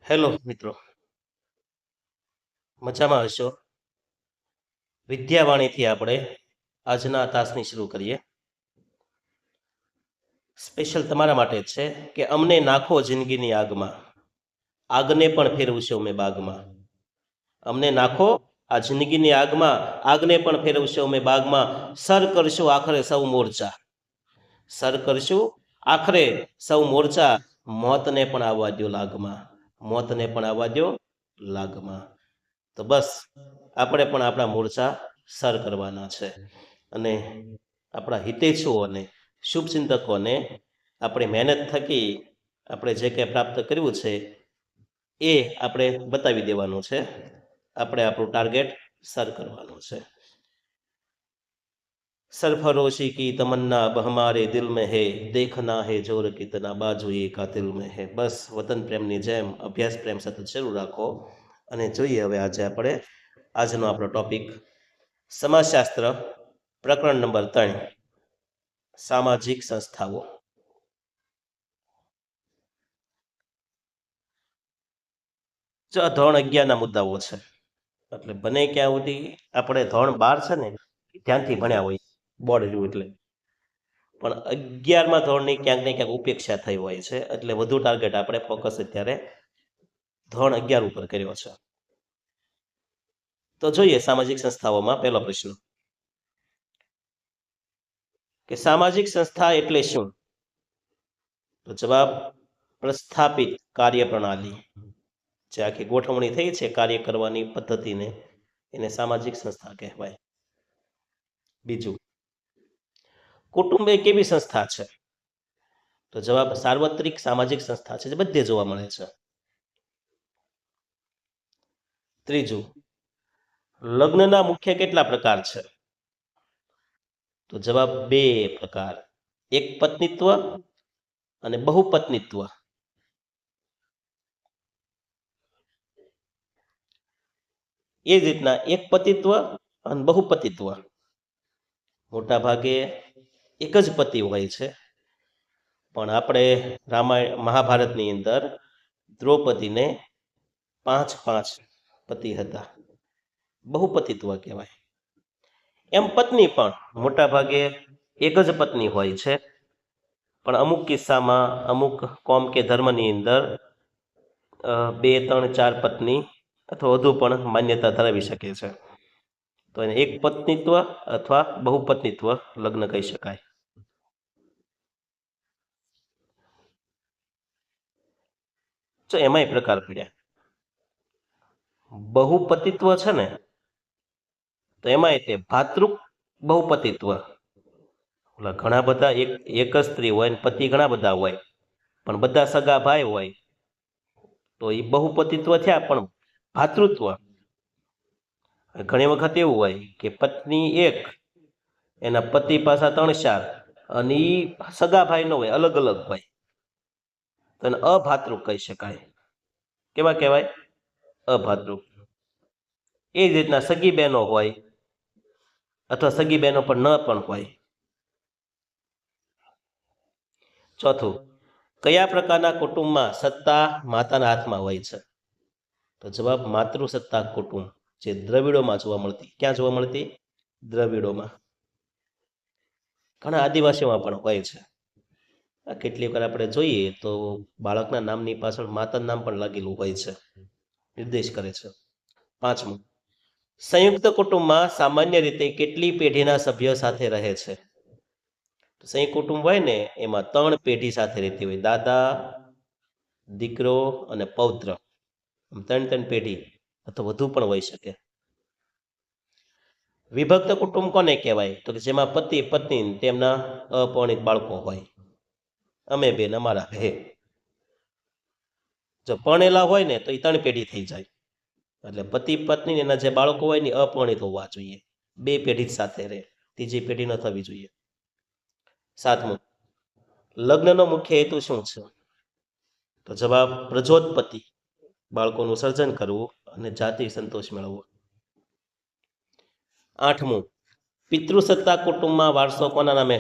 Hello મિત્રો, મજામાં હશો? વિદ્યાવાણીથી આપણે આજના તાસની શરૂ કરીએ. સ્પેશિયલ તમારા માટે જ છે કે અમને નાખો જિંદગીની આગમાં, આગને પણ ફેરવશો અમે બાગમાં. અમને નાખો આ જિંદગીની આગમાં, આગને પણ ફેરવશો અમે બાગમાં. સર કરશું આખરે સૌ મોરચા, સર કરશું આખરે સૌ મોરચા. મોતને પણ આવવા દો લાગમાં, મોતને પણ આવવા દો લાગમાં. તો બસ આપણે પણ આપણા મોરચા સર કરવાના છે અને આપણા હિતેચ્છુઓને શુભચિંતકોને આપણી મહેનત થકી આપણે જે કંઈ પ્રાપ્ત કર્યું છે એ આપણે બતાવી દેવાનું છે. આપણે આપણું ટાર્ગેટ સર કરવાનું છે. सरफरोशी की तमन्ना अब हमारे दिल में है, देखना है जोर कितना बाजू ये कातिल में है. બસ વતન પ્રેમની જેમ અભ્યાસ પ્રેમ સતત શરૂ રાખો. અને જોઈએ હવે આજે આપણે આજનો આપણો ટોપિક સમાજશાસ્ત્ર પ્રકરણ નંબર 3 સામાજિક સંસ્થાઓ. જો ધોરણ 11 ના મુદ્દાઓ છે એટલે બને ક્યાં સુધી આપણે ધોરણ 12 છે ને ધ્યાનથી ભણ્યા હોય બોર્ડ રહ્યું એટલે, પણ 11મા ધોરણની ક્યાંક ને ક્યાંક ઉપેક્ષા થઈ હોય છે એટલે વધુ ટાર્ગેટ આપણે ફોકસ અત્યારે ધોરણ 11 ઉપર કર્યો છે. તો જોઈએ સામાજિક સંસ્થાઓમાં પહેલો પ્રશ્ન કે સામાજિક સંસ્થા એટલે શું? તો જવાબ પ્રસ્થાપિત કાર્યપ્રણાલી, જે આખી ગોઠવણી થઈ છે કાર્ય કરવાની પદ્ધતિને, એને સામાજિક સંસ્થા કહેવાય. બીજું, કુટુંબ એ કેવી સંસ્થા છે? તો જવાબ સાર્વત્રિક સામાજિક સંસ્થા છે જે બધે જોવા મળે છે. ત્રીજું, લગ્નના મુખ્ય કેટલા પ્રકાર છે? તો જવાબ 2 પ્રકાર, એક પત્નીત્વ અને બહુપત્નીત્વ. એ જ રીતના એક પતિત્વ અને બહુપતિત્વ. મોટા ભાગે એક જ પતિ હોય છે, પણ આપણે રામાયણ મહાભારતની અંદર દ્રૌપદીને 5 પતિ હતા, બહુપતિત્વ કહેવાય. એમ પત્ની પણ મોટા ભાગે એક જ પત્ની હોય છે, પણ અમુક કિસ્સામાં અમુક કોમ કે ધર્મની અંદર 2, 3, 4 પત્ની અથવા વધુ પણ માન્યતા ધરાવી શકે છે. તો એને એક પત્નીત્વ અથવા બહુપત્નીત્વ લગ્ન કહી શકાય. તો એમાંય પ્રકાર પડ્યા. બહુપતિત્વ છે ને, તો એમાંય તે ભાતૃ બહુપતિત્વ, ઓલા ઘણા બધા એક જ સ્ત્રી હોય ને પતિ ઘણા બધા હોય, પણ બધા સગા ભાઈ હોય, તો એ બહુપતિત્વ થયા. પણ ભાતૃત્વ ઘણી વખત એવું હોય કે પત્ની એક, એના પતિ પાછા 3-4, અને એ સગા ભાઈ ન હોય, અલગ અલગ હોય, તો એને અભાતૃ કહી શકાય. કેવા કહેવાય? અભાતૃ. એ જ રીતના સગી બહેનો હોય અથવા સગી બહેનો પણ ન પણ હોય. ચોથું, કયા પ્રકારના કુટુંબમાં સત્તા માતાના હાથમાં હોય છે? તો જવાબ માતૃસત્તાક કુટુંબ, જે દ્રવિડોમાં જોવા મળતી. ક્યાં જોવા મળતી? દ્રવિડોમાં. ઘણા આદિવાસીઓમાં પણ હોય છે. કેટલીક વાર આપણે જોઈએ તો બાળકના નામની પાછળ માતાનું નામ પણ લાગેલું હોય છે, નિર્દેશ કરે છે. પાંચમું, સંયુક્ત કુટુંબમાં સામાન્ય રીતે કેટલી પેઢીના સભ્યો સાથે રહે છે? સંયુક્ત કુટુંબ હોય ને એમાં 3 પેઢી સાથે રહેતી હોય, દાદા, દીકરો અને પૌત્ર, 3 પેઢી અથવા વધુ પણ હોઈ શકે. વિભક્ત કુટુંબ કોને કહેવાય? તો કે જેમાં પતિ પત્ની તેમના અપરિણિત બાળકો હોય. અમે બેન, અમારા બે. જો પરણેલા હોય ને તો એ 3 પેઢી થઈ જાય, એટલે પતિ પત્ની એના જે બાળકો હોય ને અપરિણિત હોવા જોઈએ, 2 પેઢી સાથે રહે, ત્રીજી પેઢી ન થવી જોઈએ. સાતમું, લગ્નનો મુખ્ય હેતુ શું છે? તો જવાબ પ્રજોત્પત્તિ, બાળકોનું સર્જન કરવું અને જાતિ સંતોષ મેળવવો. આઠમું, પિતૃસત્તા કુટુંબમાં વારસો કોના નામે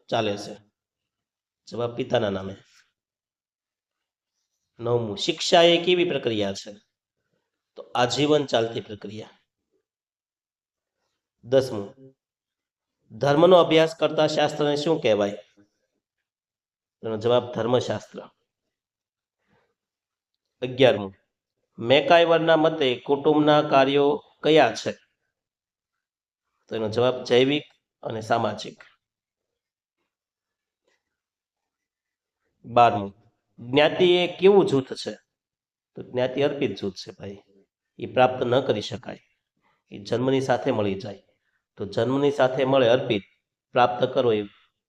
ચાલે છે? જવાબ પિતાના નામે. 9મું, શિક્ષા એ કેવી પ્રક્રિયા છે? તો આજીવન ચાલતી પ્રક્રિયા. 10મું, ધર્મનો અભ્યાસ કરતા શાસ્ત્રને શું કહેવાય? તેનો જવાબ ધર્મશાસ્ત્ર. 11મું, મેકાઇવરના મતે કુટુંબના કાર્યો કયા છે? તો એનો જવાબ જૈવિક અને સામાજિક. 12મું, જ્ઞાતિ એ કેવું જૂથ છે? તો જ્ઞાતિ અર્પિત જૂથ છે ભાઈ, એ પ્રાપ્ત ન કરી શકાય, એ જન્મની સાથે મળી જાય. તો જન્મની સાથે મળે અર્પિત, પ્રાપ્ત કરો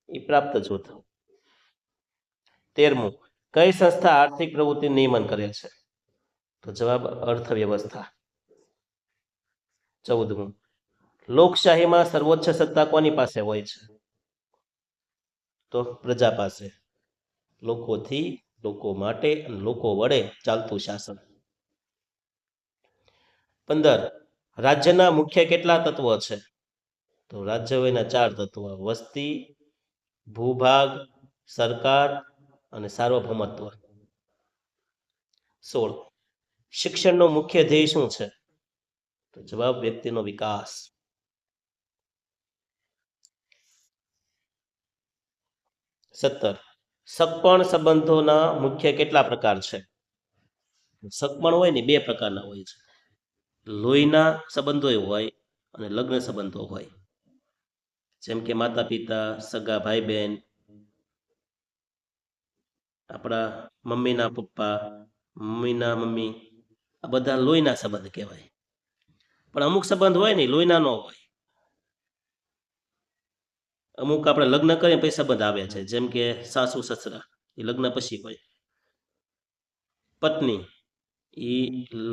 એ પ્રાપ્ત જૂથ. 13મું, કઈ સંસ્થા આર્થિક પ્રવૃત્તિ નિયમન કરે છે? તો જવાબ અર્થવ્યવસ્થા. 14મું, લોકશાહીમાં સર્વોચ્ચ સત્તા કોની પાસે હોય છે? તો પ્રજા પાસે. લોકોથી, લોકો માટે અને લોકો વડે ચાલતું શાસન. 15, રાજ્યના મુખ્ય કેટલા તત્વો છે? તો રાજ્ય હોયના 4 તત્વો: વસ્તી, ભૂભાગ, સરકાર અને સાર્વભૌમત્વ. 16, શિક્ષણનો મુખ્ય ધ્યેય શું છે? તો જવાબ વ્યક્તિનો વિકાસ. 17, સગપણ સંબંધોના મુખ્ય કેટલા પ્રકાર છે? સગપણ હોય ને 2 પ્રકારના હોય છે. લોહીના સંબંધો હોય અને લગ્ન સંબંધો હોય. જેમ કે માતા પિતા, સગા ભાઈ બહેન, આપણા મમ્મીના પપ્પા, મમ્મીના મમ્મી, આ બધા લોહીના સંબંધ કહેવાય. પણ અમુક સંબંધ હોય ને લોહીના ન હોય. અમુક આપણે લગ્ન કરીએ પછી સંબંધ આવે છે, જેમ કે સાસુ સસરા, એ લગ્ન પછી હોય. પત્ની, એ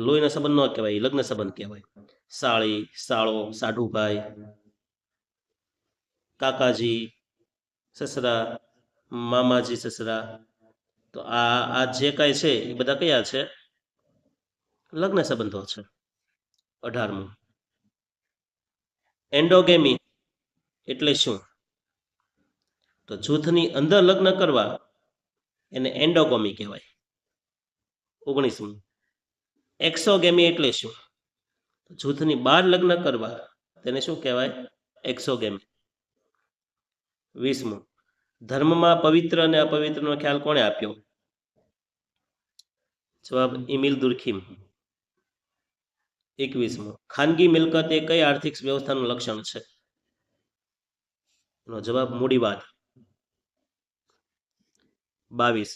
લોહીના સંબંધ ન કહેવાય, એ લગ્ન સંબંધ કહેવાય. સાળી, સાળો, સાઢુભાઈ, કાકાજી સસરા, મામાજી સસરા, તો આ જે કાંઈ છે એ બધા કયા છે? લગ્ન સંબંધો છે. 18મું, એન્ડોગેમી એટલે શું? તો જૂથની અંદર લગ્ન કરવા એને એન્ડોગેમી કહેવાય. 19મું, એક્સોગેમી એટલે શું? જૂથની બહાર લગ્ન કરવા તેને શું કહેવાય? એક્સોગેમી. 20મું, ધર્મમાં પવિત્ર અને અપવિત્રનો ખ્યાલ કોણે આપ્યો? જવાબ ઇમિલ દુર્ખીમ. 21મું, ખાનગી મિલકત એ કઈ આર્થિક વ્યવસ્થાનું લક્ષણ છે? એનો જવાબ મૂડીવાદ. 22,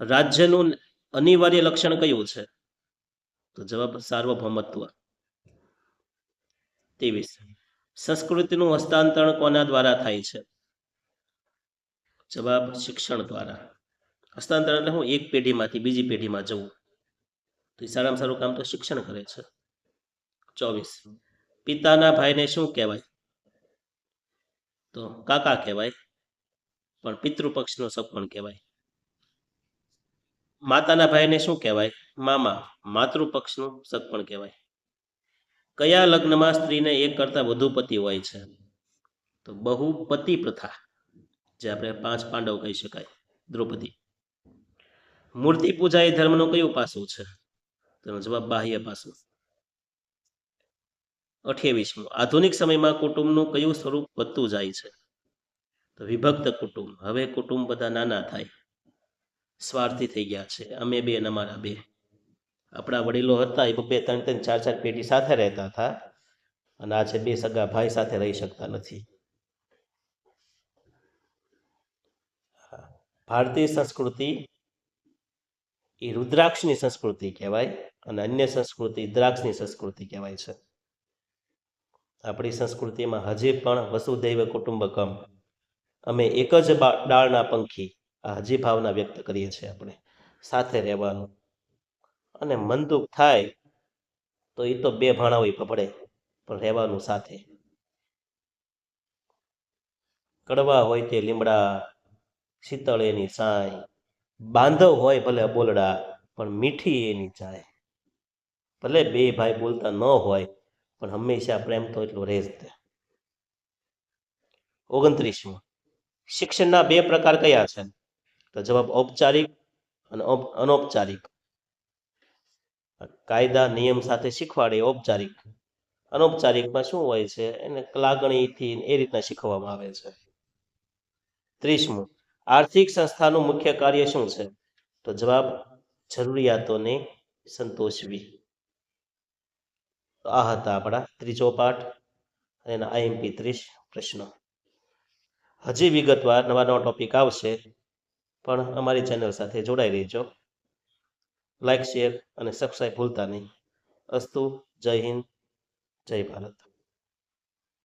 રાજ્યનું અનિવાર્ય લક્ષણ કયું છે? તો જવાબ સાર્વભૌમત્વ. 23, સંસ્કૃતિનું હસ્તાંતરણ કોના દ્વારા થાય છે? જવાબ શિક્ષણ દ્વારા. હસ્તાંતરણ એટલે હું એક પેઢીમાંથી બીજી પેઢીમાં જવું, તો એ સારામાં સારું કામ તો શિક્ષણ કરે છે. 24, પિતાના ભાઈને શું કહેવાય? તો કાકા કહેવાય, પણ પિતૃપક્ષનો સગપણ કહેવાય. માતાના ભાઈને શું કહેવાય? મામા, માતૃપક્ષનું સગપણ કહેવાય. કયા લગ્નમાં સ્ત્રીને એક કરતાં વધુ પતિ હોય છે? તો બહુપતિ પ્રથા, જે આપણે 5 પાંડવ કહી શકાય, દ્રૌપદી. મૂર્તિ પૂજા એ ધર્મનું કયું પાસું છે? તેનો જવાબ બાહ્ય પાસું. 28મું, આધુનિક સમયમાં કુટુંબનું કયું સ્વરૂપ વધતું જાય છે? તો વિભક્ત કુટુંબ. હવે કુટુંબ બધા નાના થાય, સ્વાર્થી થઈ ગયા છે, અમે બે અને અમારા બે. આપણા વડીલો હતા એ 2, 3, 4 પેઢી સાથે રહેતા હતા, અને આજે 2 સગા ભાઈ સાથે રહી શકતા નથી. ભારતીય સંસ્કૃતિ એ રુદ્રાક્ષની સંસ્કૃતિ કહેવાય, અને અન્ય સંસ્કૃતિ દ્રાક્ષની સંસ્કૃતિ કહેવાય છે. આપણી સંસ્કૃતિમાં હજી પણ વસુધૈવ કુટુંબકમ, અમે એક જ ડાળના પંખી, આ હજી ભાવના વ્યક્ત કરીએ છીએ આપણે, સાથે રહેવાનું. અને મન દુઃખ થાય તો એ તો 2 ભાણા હોય ફફડે, પણ રહેવાનું સાથે. કડવા હોય તે લીમડા, શીતળ એની સાય, બાંધવ હોય ભલે બોલડા, પણ મીઠી એની ચાય. ભલે 2 ભાઈ બોલતા ન હોય, પણ હંમેશા પ્રેમ તો એટલો રહે જ તે. 29મું, શિક્ષણના 2 પ્રકાર કયા છે? તો જવાબ ઔપચારિક અને અનૌપચારિક. કાયદા નિયમ સાથે શીખવાડે એ ઔપચારિક. અનૌપચારિકમાં શું હોય છે એને લાગણીથી એ રીતના શીખવવામાં આવે છે. 30મું, આર્થિક સંસ્થાનું મુખ્ય કાર્ય શું છે? તો જવાબ જરૂરિયાતોને સંતોષવી. તો આ હતા આપણા ત્રીજો પાઠ અને એના IMP 30 પ્રશ્નો. હજી વિગતવાર નવા નવા ટોપિક આવશે, પણ અમારી ચેનલ સાથે જોડાઈ રહેજો. લાઈક, શેર અને સબસ્ક્રાઈબ ભૂલતા નહીં. અસ્તુ. જય હિન્દ, જય ભારત.